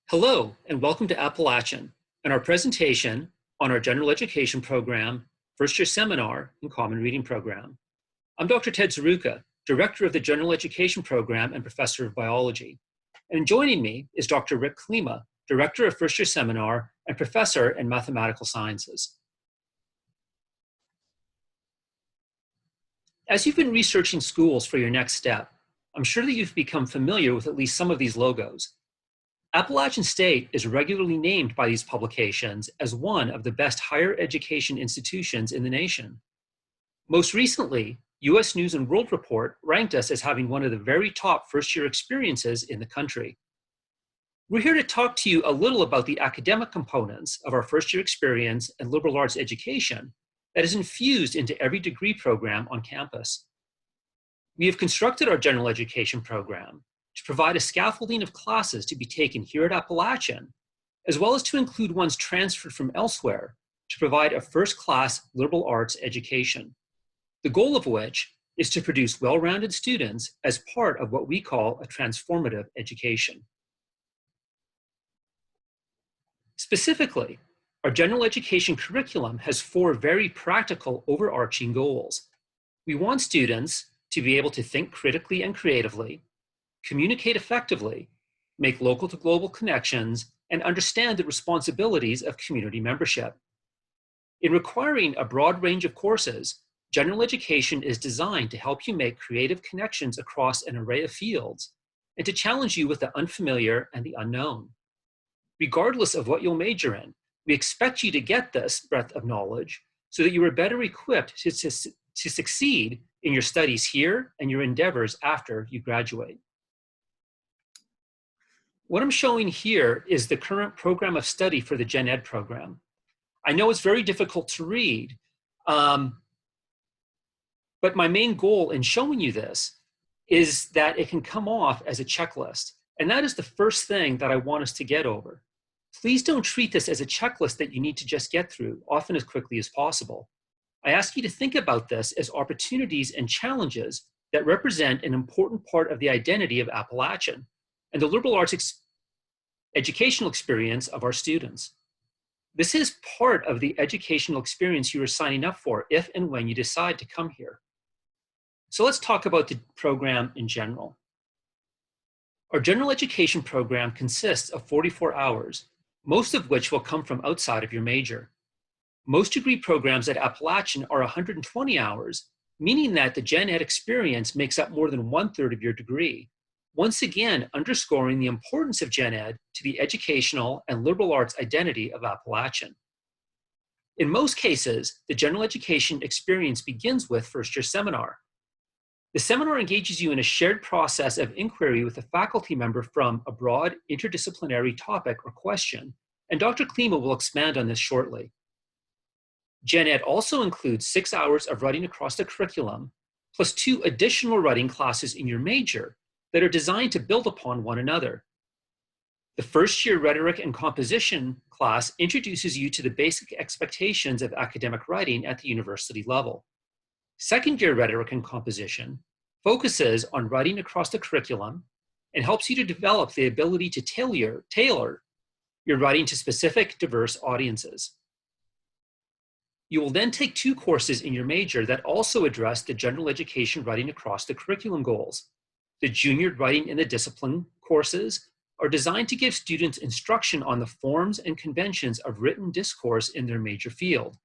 Hello, and welcome to Appalachian and our presentation on our general education program, First-Year Seminar and Common Reading Program. I'm Dr. Ted Zaruka, Director of the General Education Program and Professor of Biology. And joining me is Dr. Rick Klima, Director of First-Year Seminar and Professor in Mathematical Sciences. As you've been researching schools for your next step, I'm sure that you've become familiar with at least some of these logos. Appalachian State is regularly named by these publications as one of the best higher education institutions in the nation. Most recently, U.S. News and World Report ranked us as having one of the very top first-year experiences in the country. We're here to talk to you a little about the academic components of our first-year experience and liberal arts education that is infused into every degree program on campus. We have constructed our general education program to provide a scaffolding of classes to be taken here at Appalachian, as well as to include ones transferred from elsewhere to provide a first-class liberal arts education, the goal of which is to produce well-rounded students as part of what we call a transformative education. Specifically, our general education curriculum has four very practical overarching goals. We want students to be able to think critically and creatively, communicate effectively, make local to global connections, and understand the responsibilities of community membership. In requiring a broad range of courses, general education is designed to help you make creative connections across an array of fields and to challenge you with the unfamiliar and the unknown. Regardless of what you'll major in, we expect you to get this breadth of knowledge so that you are better equipped to succeed in your studies here and your endeavors after you graduate. What I'm showing here is the current program of study for the Gen Ed program. I know it's very difficult to read, but my main goal in showing you this is that it can come off as a checklist. And that is the first thing that I want us to get over. Please don't treat this as a checklist that you need to just get through, often as quickly as possible. I ask you to think about this as opportunities and challenges that represent an important part of the identity of Appalachian and the liberal arts educational experience of our students. This is part of the educational experience you are signing up for if and when you decide to come here. So let's talk about the program in general. Our general education program consists of 44 hours, most of which will come from outside of your major. Most degree programs at Appalachian are 120 hours, meaning that the Gen Ed experience makes up more than 1/3 of your degree, once again underscoring the importance of Gen Ed to the educational and liberal arts identity of Appalachian. In most cases, the general education experience begins with First-Year Seminar. The seminar engages you in a shared process of inquiry with a faculty member from a broad interdisciplinary topic or question, and Dr. Klima will expand on this shortly. Gen Ed also includes 6 hours of writing across the curriculum, plus 2 additional writing classes in your major that are designed to build upon one another. The first-year rhetoric and composition class introduces you to the basic expectations of academic writing at the university level. Second-year rhetoric and composition focuses on writing across the curriculum and helps you to develop the ability to tailor your writing to specific, diverse audiences. You will then take 2 courses in your major that also address the general education writing across the curriculum goals. The junior writing in the discipline courses are designed to give students instruction on the forms and conventions of written discourse in their major field.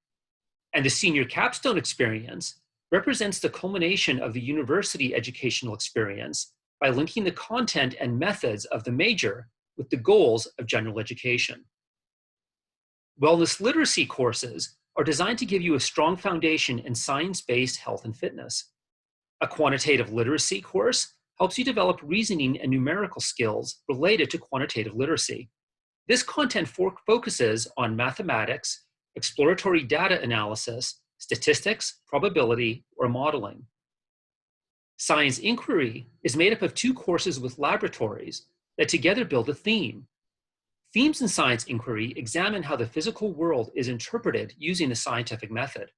And the senior capstone experience represents the culmination of the university educational experience by linking the content and methods of the major with the goals of general education. Wellness literacy courses are designed to give you a strong foundation in science-based health and fitness. A quantitative literacy course helps you develop reasoning and numerical skills related to quantitative literacy. This content focuses on mathematics, exploratory data analysis, statistics, probability, or modeling. Science inquiry is made up of 2 courses with laboratories that together build a theme. Themes in science inquiry examine how the physical world is interpreted using the scientific method.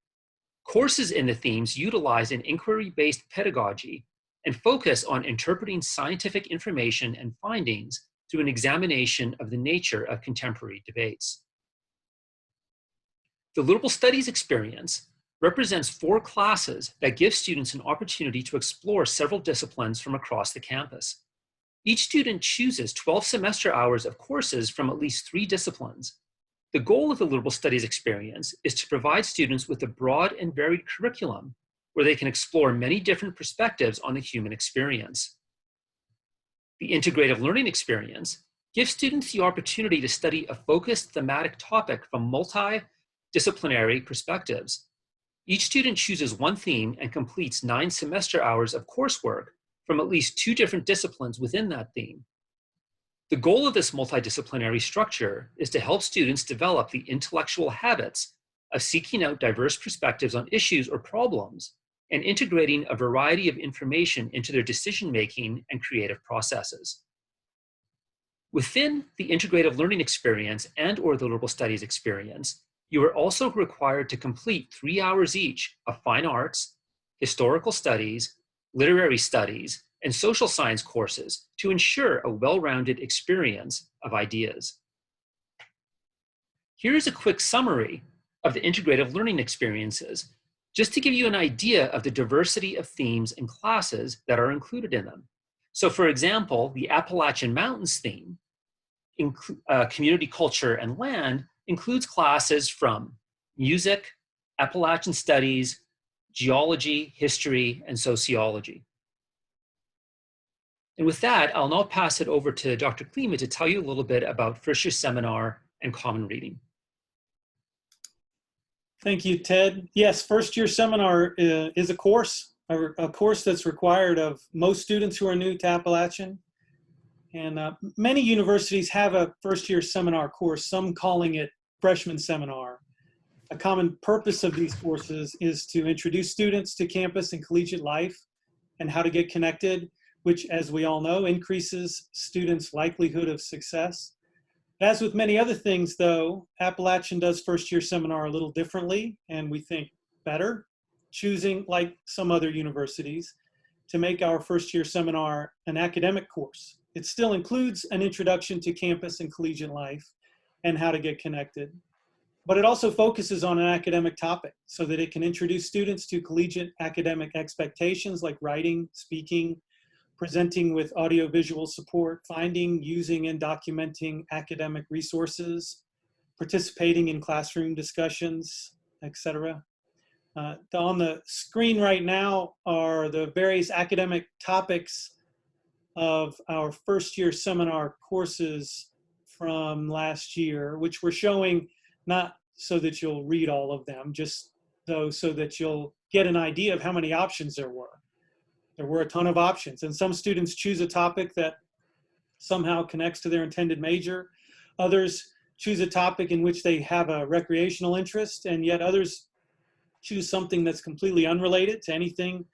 Courses in the themes utilize an inquiry-based pedagogy and focus on interpreting scientific information and findings through an examination of the nature of contemporary debates. The Liberal Studies experience represents 4 classes that give students an opportunity to explore several disciplines from across the campus. Each student chooses 12 semester hours of courses from at least 3 disciplines. The goal of the Liberal Studies experience is to provide students with a broad and varied curriculum where they can explore many different perspectives on the human experience. The integrative learning experience gives students the opportunity to study a focused thematic topic from multidisciplinary perspectives. Each student chooses one theme and completes 9 semester hours of coursework from at least 2 different disciplines within that theme. The goal of this multidisciplinary structure is to help students develop the intellectual habits of seeking out diverse perspectives on issues or problems and integrating a variety of information into their decision-making and creative processes. Within the integrative learning experience and/or the Liberal Studies experience, you are also required to complete 3 hours each of fine arts, historical studies, literary studies, and social science courses to ensure a well-rounded experience of ideas. Here is a quick summary of the integrative learning experiences, just to give you an idea of the diversity of themes and classes that are included in them. So for example, the Appalachian Mountains theme, community culture and land, includes classes from music, Appalachian studies, geology, history, and sociology. And with that, I'll now pass it over to Dr. Klima to tell you a little bit about First Year Seminar and Common Reading. Thank you, Ted. Yes, First Year Seminar is a course that's required of most students who are new to Appalachian. And many universities have a First Year Seminar course, some calling it Freshman Seminar. A common purpose of these courses is to introduce students to campus and collegiate life and how to get connected, which, as we all know, increases students' likelihood of success. As with many other things, though, Appalachian does First Year Seminar a little differently, and we think better, choosing, like some other universities, to make our First Year Seminar an academic course. It still includes an introduction to campus and collegiate life and how to get connected. But it also focuses on an academic topic so that it can introduce students to collegiate academic expectations like writing, speaking, presenting with audiovisual support, finding, using, and documenting academic resources, participating in classroom discussions, etc. On the screen right now are the various academic topics of our First Year Seminar courses from last year, which we're showing not so that you'll read all of them, just though so that you'll get an idea of how many options there were. There were a ton of options, and some students choose a topic that somehow connects to their intended major. Others choose a topic in which they have a recreational interest, and yet others choose something that's completely unrelated to anything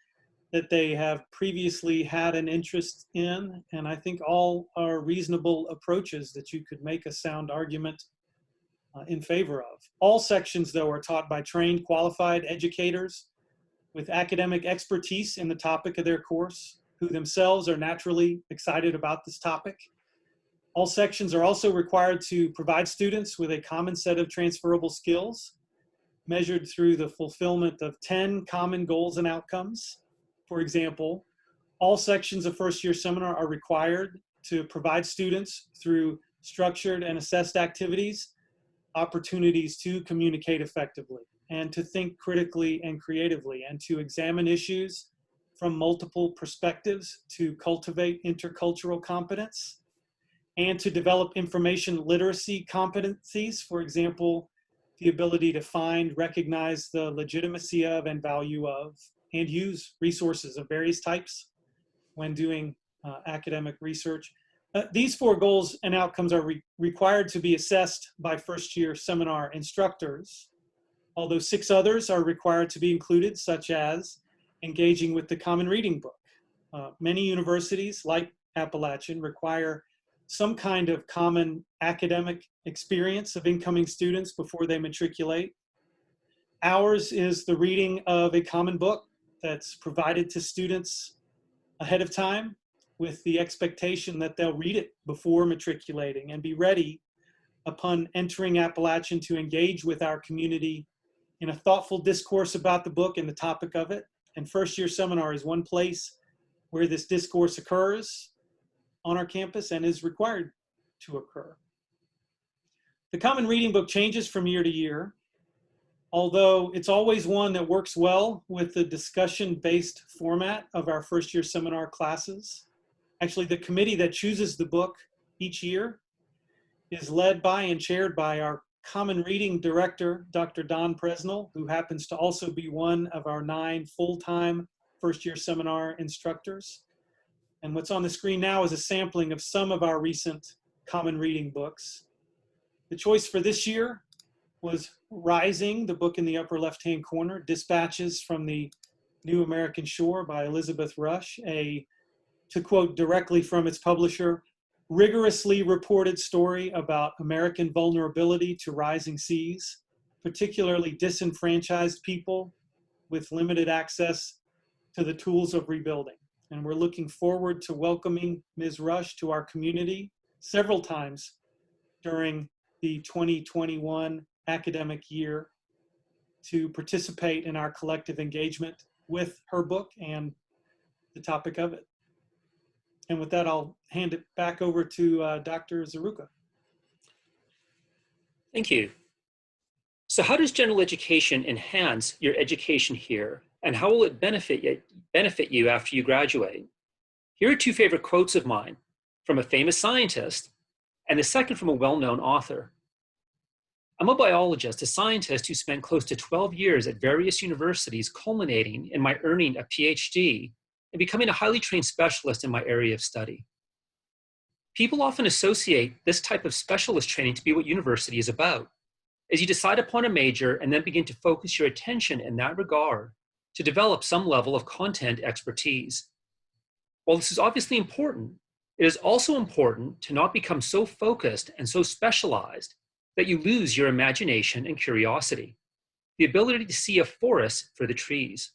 that they have previously had an interest in. And I think all are reasonable approaches that you could make a sound argument in favor of. All sections, though, are taught by trained, qualified educators with academic expertise in the topic of their course, who themselves are naturally excited about this topic. All sections are also required to provide students with a common set of transferable skills, measured through the fulfillment of 10 common goals and outcomes. For example, all sections of First Year Seminar are required to provide students through structured and assessed activities opportunities to communicate effectively and to think critically and creatively and to examine issues from multiple perspectives, to cultivate intercultural competence, and to develop information literacy competencies. For example, the ability to find, recognize the legitimacy of and value of, and use resources of various types when doing academic research. These 4 goals and outcomes are required to be assessed by First Year Seminar instructors, although 6 others are required to be included, such as engaging with the Common Reading book. Many universities, like Appalachian, require some kind of common academic experience of incoming students before they matriculate. Ours is the reading of a common book that's provided to students ahead of time. with the expectation that they'll read it before matriculating and be ready upon entering Appalachian to engage with our community in a thoughtful discourse about the book and the topic of it. And First Year Seminar is one place where this discourse occurs on our campus and is required to occur. The Common Reading Book changes from year to year, although it's always one that works well with the discussion-based format of our First Year Seminar classes. Actually, the committee that chooses the book each year is led by and chaired by our Common Reading Director, Dr. Don Presnell, who happens to also be one of our 9 full-time First Year Seminar instructors. And what's on the screen now is a sampling of some of our recent Common Reading books. The choice for this year was Rising, the book in the upper left-hand corner, Dispatches from the New American Shore by Elizabeth Rush, to quote directly from its publisher, rigorously reported story about American vulnerability to rising seas, particularly disenfranchised people with limited access to the tools of rebuilding. And we're looking forward to welcoming Ms. Rush to our community several times during the 2021 academic year to participate in our collective engagement with her book and the topic of it. And with that, I'll hand it back over to Dr. Zaruka. Thank you. So how does general education enhance your education here, and how will it benefit you after you graduate? Here are 2 favorite quotes of mine from a famous scientist, and the second from a well-known author. I'm a biologist, a scientist who spent close to 12 years at various universities, culminating in my earning a PhD and becoming a highly trained specialist in my area of study. People often associate this type of specialist training to be what university is about, as you decide upon a major and then begin to focus your attention in that regard to develop some level of content expertise. While this is obviously important, it is also important to not become so focused and so specialized that you lose your imagination and curiosity, the ability to see a forest for the trees.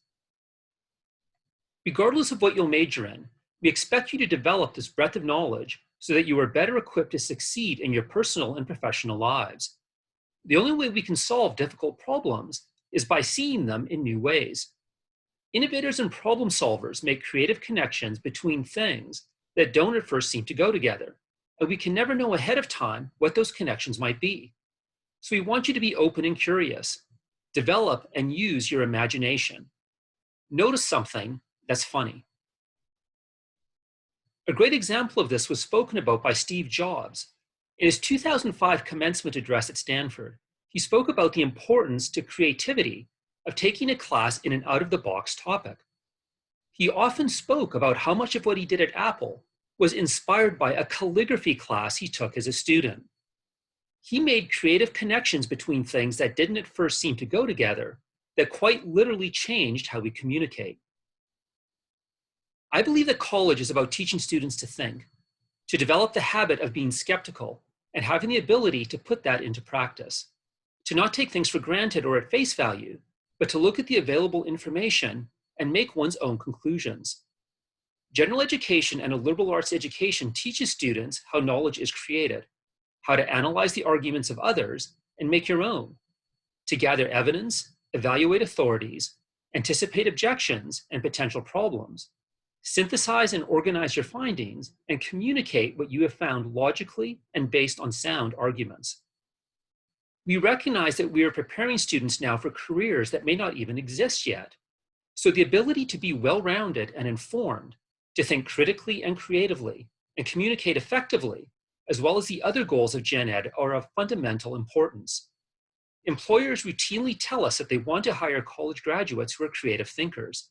Regardless of what you'll major in, we expect you to develop this breadth of knowledge so that you are better equipped to succeed in your personal and professional lives. The only way we can solve difficult problems is by seeing them in new ways. Innovators and problem solvers make creative connections between things that don't at first seem to go together, and we can never know ahead of time what those connections might be. So we want you to be open and curious. Develop and use your imagination. Notice something that's funny. A great example of this was spoken about by Steve Jobs. In his 2005 commencement address at Stanford, he spoke about the importance to creativity of taking a class in an out-of-the-box topic. He often spoke about how much of what he did at Apple was inspired by a calligraphy class he took as a student. He made creative connections between things that didn't at first seem to go together, that quite literally changed how we communicate. I believe that college is about teaching students to think, to develop the habit of being skeptical and having the ability to put that into practice, to not take things for granted or at face value, but to look at the available information and make one's own conclusions. General education and a liberal arts education teaches students how knowledge is created, how to analyze the arguments of others and make your own, to gather evidence, evaluate authorities, anticipate objections and potential problems, synthesize and organize your findings, and communicate what you have found logically and based on sound arguments. We recognize that we are preparing students now for careers that may not even exist yet. So the ability to be well-rounded and informed, to think critically and creatively, and communicate effectively, as well as the other goals of Gen Ed, are of fundamental importance. Employers routinely tell us that they want to hire college graduates who are creative thinkers,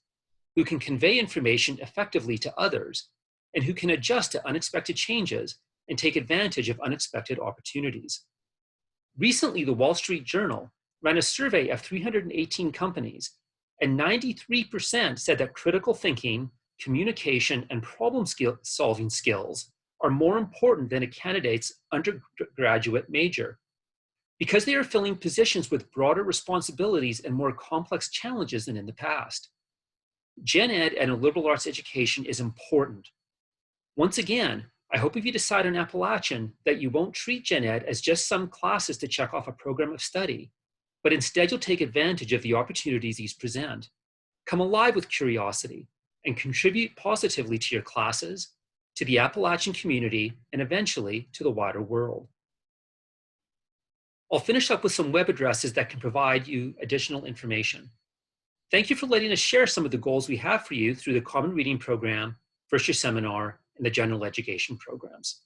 who can convey information effectively to others, and who can adjust to unexpected changes and take advantage of unexpected opportunities. Recently, the Wall Street Journal ran a survey of 318 companies, and 93% said that critical thinking, communication, and problem-solving skills are more important than a candidate's undergraduate major. Because they are filling positions with broader responsibilities and more complex challenges than in the past. Gen Ed and a liberal arts education is important. Once again, I hope if you decide on Appalachian that you won't treat Gen Ed as just some classes to check off a program of study, but instead you'll take advantage of the opportunities these present. Come alive with curiosity and contribute positively to your classes, to the Appalachian community, and eventually to the wider world. I'll finish up with some web addresses that can provide you additional information. Thank you for letting us share some of the goals we have for you through the Common Reading Program, First Year Seminar, and the General Education programs.